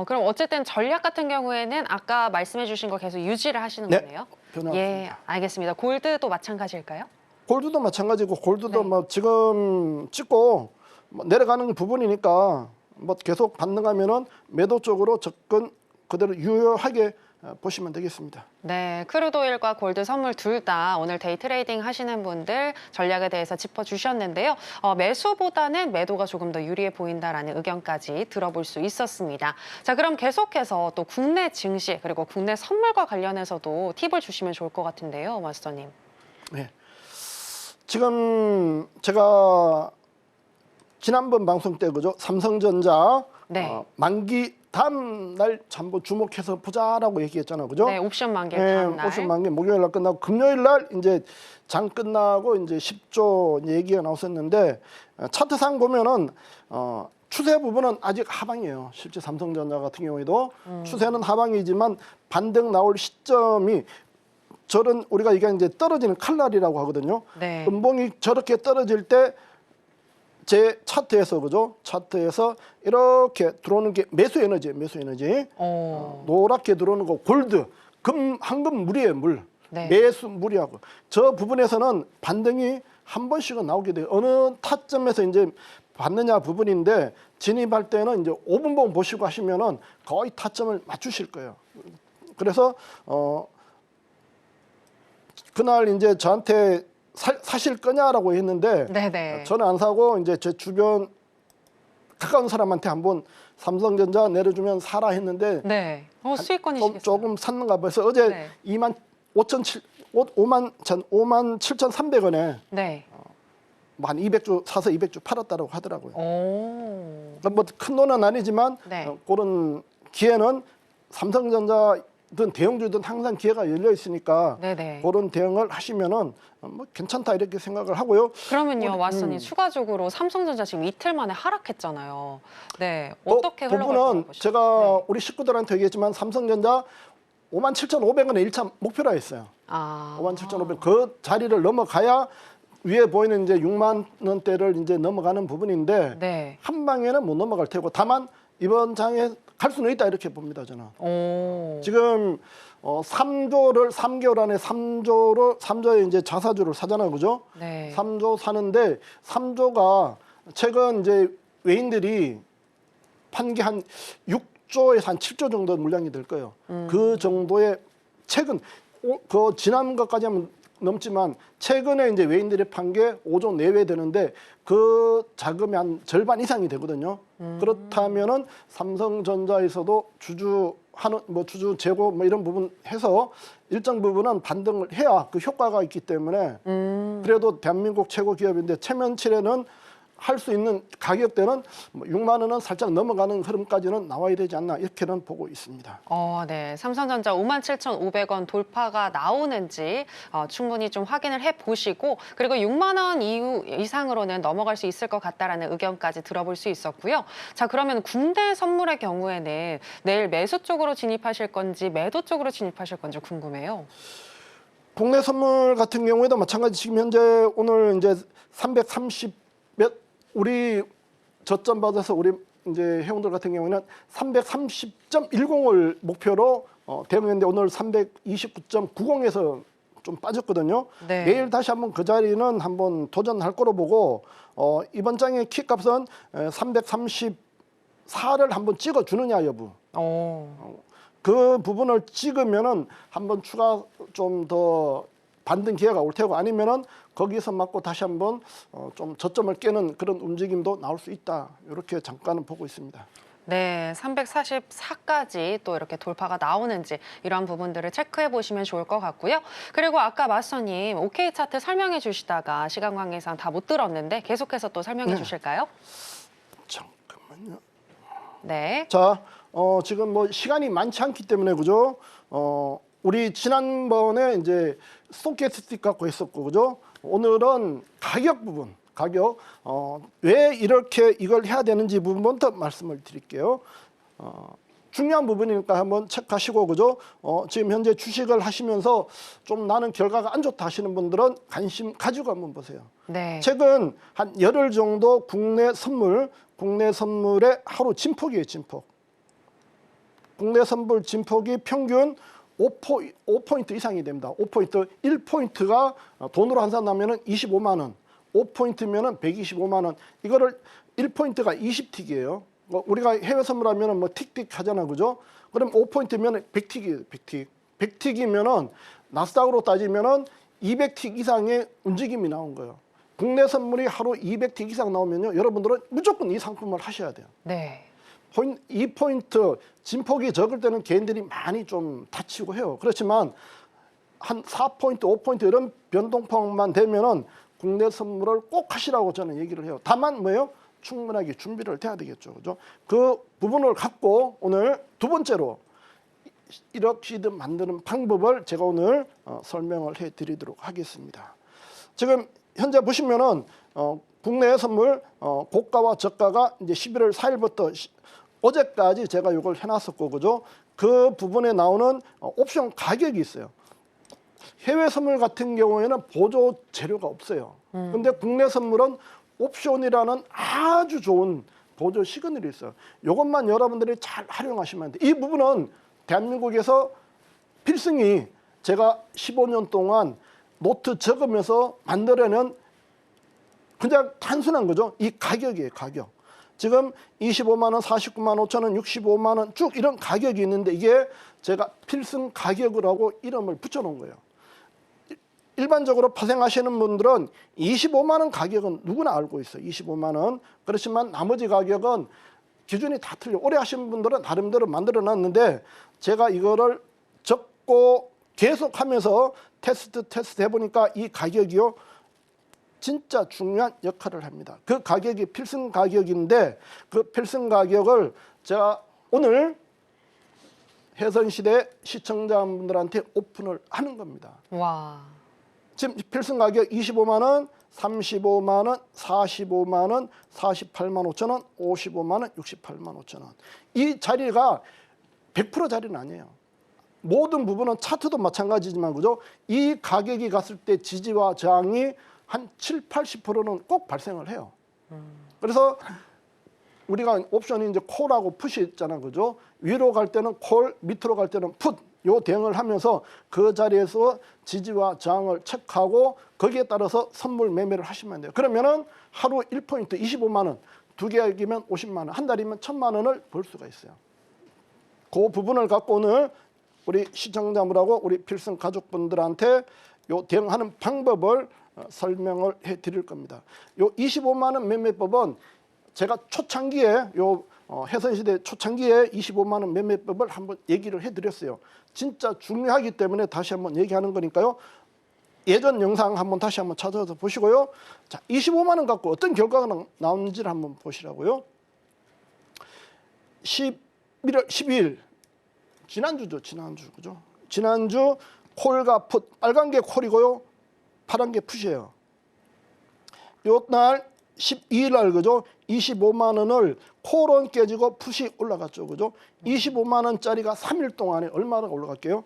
그럼 어쨌든 전략 같은 경우에는 아까 말씀해 주신 거 계속 유지를 하시는 네, 거네요? 변화 예, 없습니다. 알겠습니다. 골드도 마찬가지일까요? 골드도 마찬가지고 골드도 네. 뭐 지금 찍고 뭐 내려가는 부분이니까 뭐 계속 반등하면은 매도 쪽으로 접근 그대로 유효하게 보시면 되겠습니다. 네, 크루드 오일과 골드 선물 둘 다 오늘 데이 트레이딩 하시는 분들 전략에 대해서 짚어주셨는데요. 매수보다는 매도가 조금 더 유리해 보인다라는 의견까지 들어볼 수 있었습니다. 자, 그럼 계속해서 또 국내 증시 그리고 국내 선물과 관련해서도 팁을 주시면 좋을 것 같은데요, 마스터님. 네. 지금 제가 지난번 방송 때 그죠? 삼성전자 네. 만기 다음 날 한번 주목해서 보자라고 얘기했잖아요. 그죠? 네, 옵션 만기 네, 다음 날. 옵션 만기 목요일 날 끝나고 금요일 날 이제 장 끝나고 이제 10조 얘기가 나왔었는데 차트상 보면은 추세 부분은 아직 하방이에요. 실제 삼성전자 같은 경우에도 추세는 하방이지만 반등 나올 시점이 저런 우리가 이게 이제 떨어지는 칼날이라고 하거든요. 네. 음봉이 저렇게 떨어질 때 제 차트에서 그죠? 차트에서 이렇게 들어오는 게 매수 에너지. 노랗게 들어오는 거 골드, 황금 물이에요, 물. 네. 매수 물이하고 저 부분에서는 반등이 한 번씩은 나오게 돼요. 어느 타점에서 이제 받느냐 부분인데 진입할 때는 이제 5분봉 보시고 하시면은 거의 타점을 맞추실 거예요. 그래서 그날 이제 저한테 사실 거냐라고 했는데 네네. 저는 안 사고 이제 제 주변 가까운 사람한테 한번 삼성전자 내려주면 사라 했는데 네. 수익권이시겠어요? 조금 샀는가 봐서 어제 네. 옷 57,300원에 네. 한 200주 사서 200주 팔았다고 하더라고요. 오. 뭐 큰 돈은 아니지만 네. 그런 기회는 삼성전자든 대형주든 항상 기회가 열려 있으니까 네네. 그런 대응을 하시면은 뭐 괜찮다 이렇게 생각을 하고요. 그러면요, 왓슨이 추가적으로 삼성전자 지금 이틀 만에 하락했잖아요. 네, 그 어떻게 흘러갈 거라고 부분은 보시죠? 제가 네. 우리 식구들한테 얘기했지만 삼성전자 57,500원에 1차 목표라 했어요. 아, 57,500원 그 자리를 넘어가야 위에 보이는 이제 6만 원대를 이제 넘어가는 부분인데 네. 한 방에는 못 넘어갈 테고 다만 이번 장에 갈 수는 있다 이렇게 봅니다 저는. 오. 지금 3조를 3개월 안에 3조의 이제 자사주를 사잖아요, 그죠? 네. 3조 사는데 3조가 최근 이제 외인들이 판 게 한 6조에서 한 7조 정도 물량이 될 거예요. 그 정도의 최근 그 지난 것까지 하면 넘지만 최근에 이제 외인들이 판 게 5조 내외 되는데 그 자금이 한 절반 이상이 되거든요. 그렇다면은 삼성전자에서도 주주 재고 뭐 이런 부분 해서 일정 부분은 반등을 해야 그 효과가 있기 때문에 그래도 대한민국 최고 기업인데 체면치레는 할 수 있는 가격대는 6만 원은 살짝 넘어가는 흐름까지는 나와야 되지 않나 이렇게는 보고 있습니다. 네. 삼성전자 57,500원 돌파가 나오는지 충분히 좀 확인을 해보시고 그리고 6만 원 이상으로는 넘어갈 수 있을 것 같다라는 의견까지 들어볼 수 있었고요. 자, 그러면 국내 선물의 경우에는 내일 매수 쪽으로 진입하실 건지 매도 쪽으로 진입하실 건지 궁금해요. 국내 선물 같은 경우에도 마찬가지 지금 현재 오늘 이제 330 우리 저점 받아서 우리 이제 회원들 같은 경우는 330.10을 목표로 대응했는데 오늘 329.90에서 좀 빠졌거든요. 네. 내일 다시 한번 그 자리는 한번 도전할 거로 보고 이번 장의 킥값은 334를 한번 찍어 주느냐 여부. 그 부분을 찍으면은 한번 추가 좀 더 반등 기회가 올 테고 아니면은 거기서 맞고 다시 한번 좀 저점을 깨는 그런 움직임도 나올 수 있다. 이렇게 잠깐은 보고 있습니다. 네, 344까지 또 이렇게 돌파가 나오는지 이런 부분들을 체크해 보시면 좋을 것 같고요. 그리고 아까 마스터님 OK 차트 설명해 주시다가 시간 관계상 다 못 들었는데 계속해서 또 설명해 주실까요? 잠깐만요. 네. 자, 지금 뭐 시간이 많지 않기 때문에 그죠? 우리 지난번에 이제 스톡캐스틱 갖고 했었고 그죠? 오늘은 가격 부분, 왜 이렇게 이걸 해야 되는지 부분부터 말씀을 드릴게요. 중요한 부분이니까 한번 체크하시고 그죠? 지금 현재 주식을 하시면서 좀 나는 결과가 안 좋다 하시는 분들은 관심 가지고 한번 보세요. 네. 최근 한 열흘 정도 국내 선물의 하루 진폭이에요, 진폭. 국내 선물 진폭이 평균 5포인트 이상이 됩니다. 5포인트, 1포인트가 돈으로 환산하면 25만 원, 5포인트면 125만 원. 이거를 1포인트가 20틱이에요. 우리가 해외 선물하면 뭐 틱틱 하잖아, 그죠? 그럼 5포인트면 100틱이에요, 100틱. 100틱이면은 나스닥으로 따지면은 200틱 이상의 움직임이 나온 거예요. 국내 선물이 하루 200틱 이상 나오면요, 여러분들은 무조건 이 상품을 하셔야 돼요. 네. 2포인트 진폭이 적을 때는 개인들이 많이 좀 다치고 해요. 그렇지만 한 4포인트, 5포인트 이런 변동폭만 되면은 국내 선물을 꼭 하시라고 저는 얘기를 해요. 다만 뭐예요? 충분하게 준비를 해야 되겠죠. 그죠? 그 부분을 갖고 오늘 두 번째로 1억 시드 만드는 방법을 제가 오늘 설명을 해 드리도록 하겠습니다. 지금 현재 보시면은 국내 선물 고가와 저가가 이제 11월 4일부터 어제까지 제가 이걸 해놨었고 그죠? 그 부분에 나오는 옵션 가격이 있어요. 해외 선물 같은 경우에는 보조 재료가 없어요. 근데 국내 선물은 옵션이라는 아주 좋은 보조 시그널이 있어요. 이것만 여러분들이 잘 활용하시면 돼요. 이 부분은 대한민국에서 필승이 제가 15년 동안 노트 적으면서 만들어낸 그냥 단순한 거죠. 이 가격이에요, 가격. 지금 25만 원, 49만 5천 원, 65만 원 쭉 이런 가격이 있는데 이게 제가 필승 가격이라고 이름을 붙여놓은 거예요. 일반적으로 파생하시는 분들은 25만 원 가격은 누구나 알고 있어요. 25만 원. 그렇지만 나머지 가격은 기준이 다 틀려. 오래 하신 분들은 나름대로 만들어놨는데 제가 이거를 적고 계속하면서 테스트 해보니까 이 가격이요 진짜 중요한 역할을 합니다. 그 가격이 필승 가격인데 그 필승 가격을 제가 오늘 해선시대 시청자분들한테 오픈을 하는 겁니다. 와. 지금 필승 가격 25만 원, 35만 원, 45만 원, 48만 5천 원, 55만 원, 68만 5천 원. 이 자리가 100% 자리는 아니에요. 모든 부분은 차트도 마찬가지지만 그죠? 이 가격이 갔을 때 지지와 저항이 한 7, 80%는 꼭 발생을 해요. 그래서 우리가 옵션이 이제 콜하고 풋이 있잖아, 그죠? 위로 갈 때는 콜, 밑으로 갈 때는 풋. 요 대응을 하면서 그 자리에서 지지와 저항을 체크하고 거기에 따라서 선물 매매를 하시면 돼요. 그러면은 하루 1포인트 25만 원, 두 개이면 50만 원, 한 달이면 1,000만 원을 벌 수가 있어요. 그 부분을 갖고 오늘 우리 시청자분하고 우리 필승 가족분들한테 요 대응하는 방법을 설명을 해드릴 겁니다. 요 25만 원 매매법은 제가 초창기에 해선시대 초창기에 25만 원 매매법을 한번 얘기를 해드렸어요. 진짜 중요하기 때문에 다시 한번 얘기하는 거니까요. 예전 영상 한번 다시 한번 찾아서 보시고요. 자, 25만 원 갖고 어떤 결과가 나오는지를 한번 보시라고요. 11월 12일 지난주죠. 지난주 그죠? 지난주 콜과 풋, 빨간 게 콜이고요. 파란 게 풋이에요. 요날 12일 날 그죠? 25만 원을 콜은 깨지고 풋이 올라갔죠. 그죠? 25만 원짜리가 3일 동안에 얼마나 올라갈게요?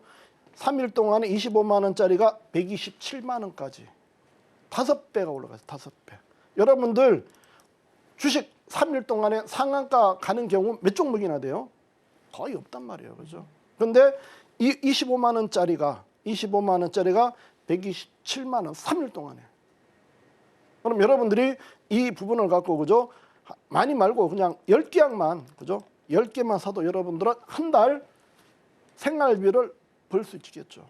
3일 동안에 25만 원짜리가 127만 원까지 5배가 올라갔어요. 5배. 여러분들 주식 3일 동안에 상한가 가는 경우 몇 종목이나 돼요? 거의 없단 말이에요. 그죠? 그런데 이 25만 원짜리가 127만 원 3일 동안에. 그럼 여러분들이 이 부분을 갖고 그죠? 많이 말고 그냥 10계약만 그죠? 10개만 사도 여러분들은 한 달 생활비를 벌 수 있겠죠.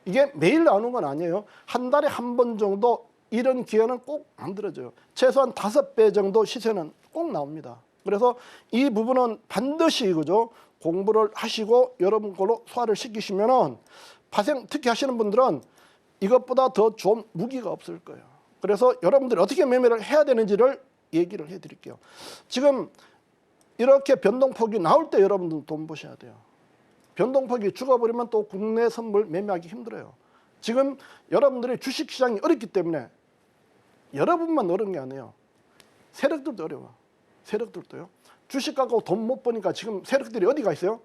이게 매일 나오는 건 아니에요. 한 달에 한 번 정도 이런 기회는 꼭 만들어져요. 최소한 5배 정도 시세는 꼭 나옵니다. 그래서 이 부분은 반드시 그죠? 공부를 하시고 여러분 걸로 소화를 시키시면은 파생 특히 하시는 분들은 이것보다 더 좋은 무기가 없을 거예요. 그래서 여러분들이 어떻게 매매를 해야 되는지를 얘기를 해드릴게요. 지금 이렇게 변동폭이 나올 때 여러분들 돈 버셔야 돼요. 변동폭이 죽어버리면 또 국내 선물 매매하기 힘들어요. 지금 여러분들이 주식시장이 어렵기 때문에 여러분만 어려운 게 아니에요. 세력들도 어려워. 세력들도요. 주식 갖고 돈 못 버니까 지금 세력들이 어디가 있어요?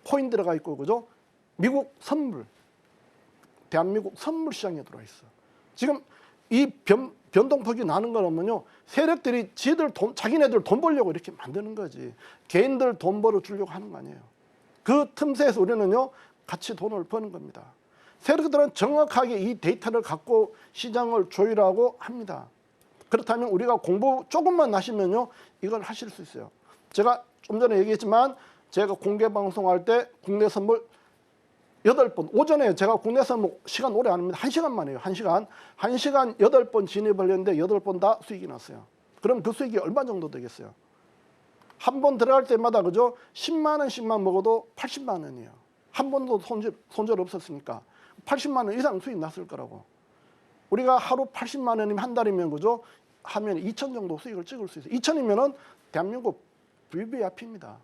코인 들어가 있고 그죠? 미국 선물, 대한민국 선물 시장에 들어와 있어. 지금 이 변동폭이 나는 거라면요, 세력들이 자기네들 돈 벌려고 이렇게 만드는 거지. 개인들 돈 벌어 주려고 하는 거 아니에요. 그 틈새에서 우리는요, 같이 돈을 버는 겁니다. 세력들은 정확하게 이 데이터를 갖고 시장을 조율하고 합니다. 그렇다면 우리가 공부 조금만 하시면요, 이걸 하실 수 있어요. 제가 좀 전에 얘기했지만 제가 공개 방송할 때 국내 선물 8번, 오전에 제가 국내 선물 시간 오래 안 합니다. 1시간만 해요. 1시간 8번 진입을 했는데 8번 다 수익이 났어요. 그럼 그 수익이 얼마 정도 되겠어요? 한 번 들어갈 때마다 그죠? 10만 원씩만 먹어도 80만 원이에요. 한 번도 손절 없었으니까 80만 원 이상 수익 났을 거라고. 우리가 하루 80만 원이면 한 달이면 그죠? 하면 2천 정도 수익을 찍을 수 있어요. 2천이면은 대한민국 VVIP입니다.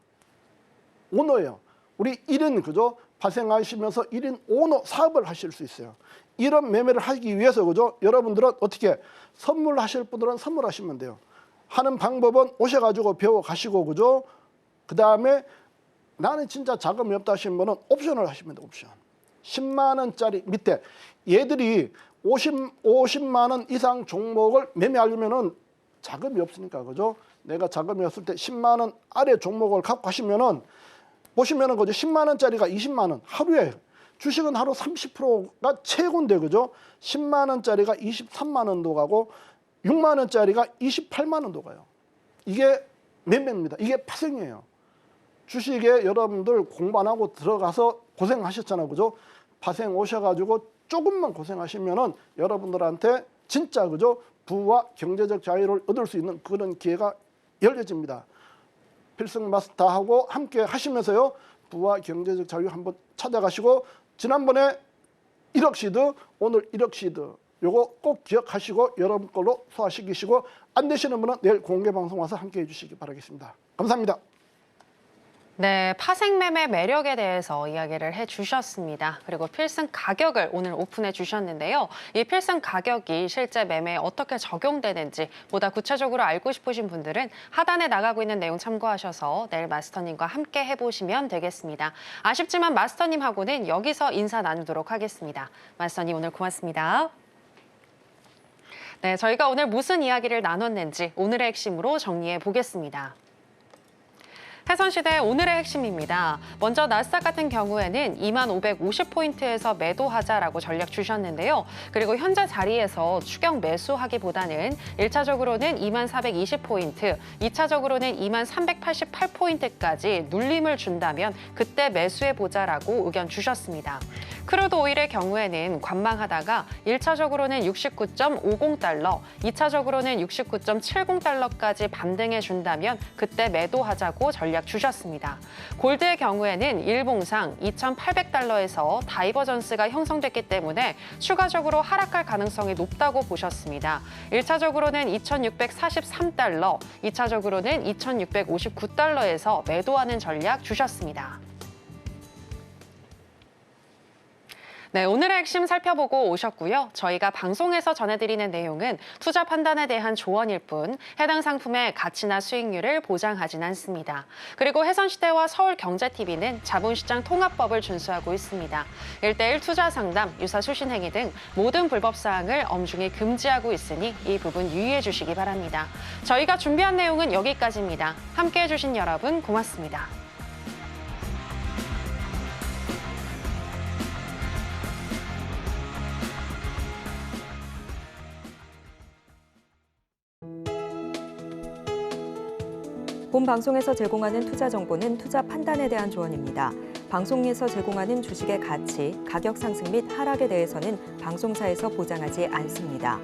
오너예요. 우리 1인 그죠? 발생하시면서 1인 오너 사업을 하실 수 있어요. 이런 매매를 하기 위해서 그죠? 여러분들은 어떻게 선물하실 분들은 선물하시면 돼요. 하는 방법은 오셔가지고 배워가시고 그죠? 그 다음에 나는 진짜 자금이 없다 하시는 분은 옵션을 하시면 돼요. 옵션. 10만 원짜리 밑에 얘들이 50만 원 이상 종목을 매매하려면은 자금이 없으니까 그죠? 내가 자금이 없을 때 10만 원 아래 종목을 갖고 가시면은 보시면은 그죠? 10만 원짜리가 20만 원 하루에 주식은 하루 30%가 최고인데 그죠? 10만 원짜리가 23만 원도 가고 6만 원짜리가 28만 원도 가요. 이게 매매입니다. 이게 파생이에요. 주식에 여러분들 공부 안 하고 들어가서 고생하셨잖아요. 그죠? 파생 오셔가지고 조금만 고생하시면은 여러분들한테 진짜 그죠? 부와 경제적 자유를 얻을 수 있는 그런 기회가 열려집니다. 필승 마스터하고 함께 하시면서요. 부와 경제적 자유 한번 찾아가시고 지난번에 1억 시드, 오늘 1억 시드. 요거 꼭 기억하시고 여러분 걸로 소화시키시고 안 되시는 분은 내일 공개방송 와서 함께해 주시기 바라겠습니다. 감사합니다. 네, 파생매매 매력에 대해서 이야기를 해주셨습니다. 그리고 필승 가격을 오늘 오픈해 주셨는데요. 이 필승 가격이 실제 매매에 어떻게 적용되는지 보다 구체적으로 알고 싶으신 분들은 하단에 나가고 있는 내용 참고하셔서 내일 마스터님과 함께 해보시면 되겠습니다. 아쉽지만 마스터님하고는 여기서 인사 나누도록 하겠습니다. 마스터님 오늘 고맙습니다. 네, 저희가 오늘 무슨 이야기를 나눴는지 오늘의 핵심으로 정리해 보겠습니다. 해선시대 오늘의 핵심입니다. 먼저 나스닥 같은 경우에는 2550포인트에서 매도하자라고 전략 주셨는데요. 그리고 현재 자리에서 추격 매수하기보다는 1차적으로는 2420포인트, 2차적으로는 2388포인트까지 눌림을 준다면 그때 매수해보자라고 의견 주셨습니다. 크루드 오일의 경우에는 관망하다가 1차적으로는 69.50달러, 2차적으로는 69.70달러까지 반등해 준다면 그때 매도하자고 전략 주셨습니다. 골드의 경우에는 일봉상 2,800달러에서 다이버전스가 형성됐기 때문에 추가적으로 하락할 가능성이 높다고 보셨습니다. 1차적으로는 2,643달러, 2차적으로는 2,659달러에서 매도하는 전략 주셨습니다. 네, 오늘의 핵심 살펴보고 오셨고요. 저희가 방송에서 전해드리는 내용은 투자 판단에 대한 조언일 뿐 해당 상품의 가치나 수익률을 보장하진 않습니다. 그리고 해선시대와 서울경제TV는 자본시장 통합법을 준수하고 있습니다. 1:1 투자 상담, 유사 수신 행위 등 모든 불법 사항을 엄중히 금지하고 있으니 이 부분 유의해 주시기 바랍니다. 저희가 준비한 내용은 여기까지입니다. 함께해 주신 여러분 고맙습니다. 본 방송에서 제공하는 투자 정보는 투자 판단에 대한 조언입니다. 방송에서 제공하는 주식의 가치, 가격 상승 및 하락에 대해서는 방송사에서 보장하지 않습니다.